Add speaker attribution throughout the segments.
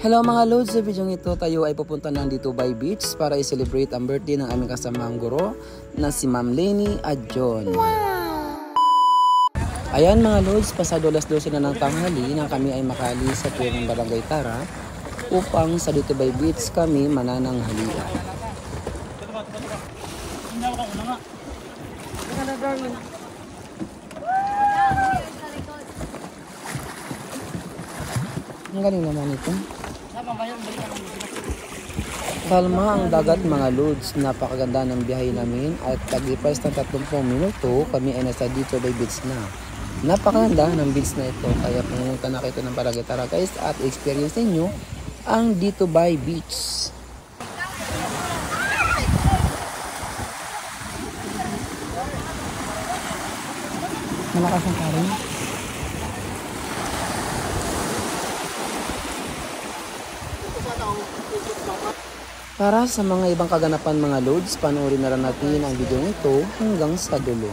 Speaker 1: Hello mga lods, sa video ito tayo ay pupunta ng dito by beach para i-celebrate ang birthday ng aming kasamahang guro na si Ma'am Lenny at John. Ayan mga lods, pasado alas 12 na ng tanghali nang kami ay makali sa tour ng Barangay Tara upang sa dito by beach kami manananghalian. Ang galing naman ito. Kalma ang dagat mga lods, napakaganda ng biyahe namin at taglipas ng 30 minuto kami ay nasa dito by beach na. Napakaganda ng beach na ito kaya pumunta na kayo ng Barangay Tara guys at experience ninyo ang dito by beach. Malakas ang karin. Para sa mga ibang kaganapan mga loads, panoorin na lang natin ang video nito hanggang sa dulo.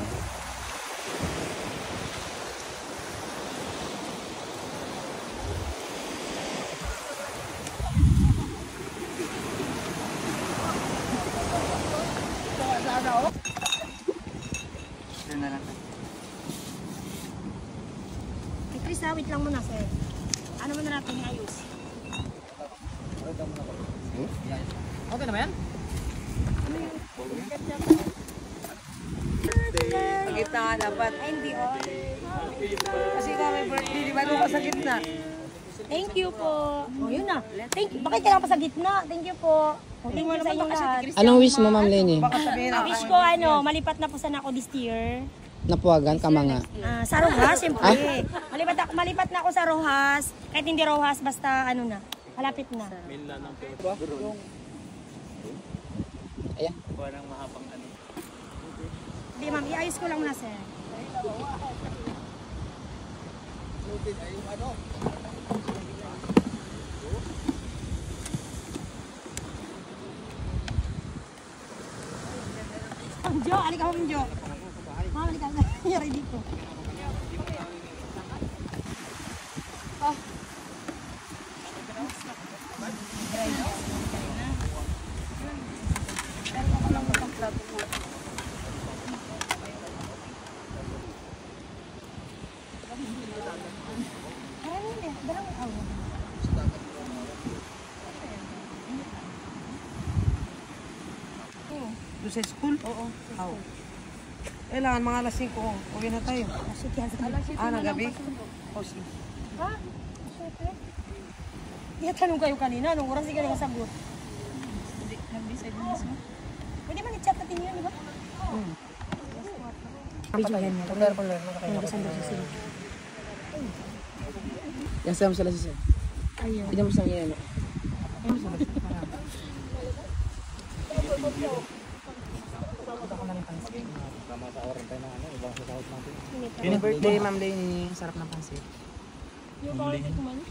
Speaker 2: Chris, wait lang muna sir. Ano muna natin ayos?
Speaker 1: Okay naman yan?
Speaker 3: Sa gitna ka dapat.
Speaker 2: Ay, hindi oh.
Speaker 3: Kasi ikaw may birthday, di ba doon ka sa gitna?
Speaker 2: Thank you po. Oh, yun na. Thank you. Bakit kailangan pa sa gitna? Thank you po. Oh, thank you sa inyong lahat.
Speaker 1: Anong wish mo Ma'am Lenny?
Speaker 3: Baka sabihin ako.
Speaker 2: Wish ko malipat na po sana ako this year.
Speaker 1: Napuwagan ka mga.
Speaker 2: Sa Rojas, siyempre. Malipat na ako sa Rojas. Kahit hindi Rojas, basta ano na. Malapit na.
Speaker 1: Ayan.
Speaker 4: Parang mahabang ano.
Speaker 2: Hindi ma'am, iayos ko lang muna sir. Jo, alika mo Jo. Ma'am, alika na. Yari dito. Oh.
Speaker 3: Doon sa school? Oo. Kailangan mga alas 5. Uwi na tayo. Ng gabi? O sige.
Speaker 2: Ha? Siyempre. Tanong kayo kanina, anong oras hindi ka nakasagot? Hindi, nag-decide mo mismo. Pwede man i-chat natin yun, di ba? Video yan yan.
Speaker 3: Kular.
Speaker 1: Yan sama sila sisa.
Speaker 2: Ayun.
Speaker 1: Hindi mo sa yan. Happy birthday Ma'am Lenny. Sarap ng pansit.
Speaker 2: Yung bawal ko man.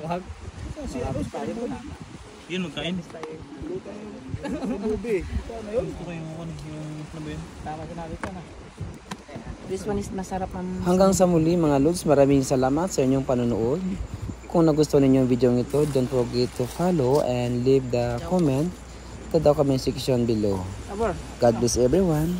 Speaker 4: Wag. Yun, magkain. Gusto ko yung ano ba yun? Tama sinabi ka na.
Speaker 3: This one is masarap ang...
Speaker 1: Hanggang sa muli mga lods, maraming salamat sa inyong panonood. Kung nagustuhan ninyo yung video ito, don't forget to follow and leave the comment to the comment section below. God bless everyone.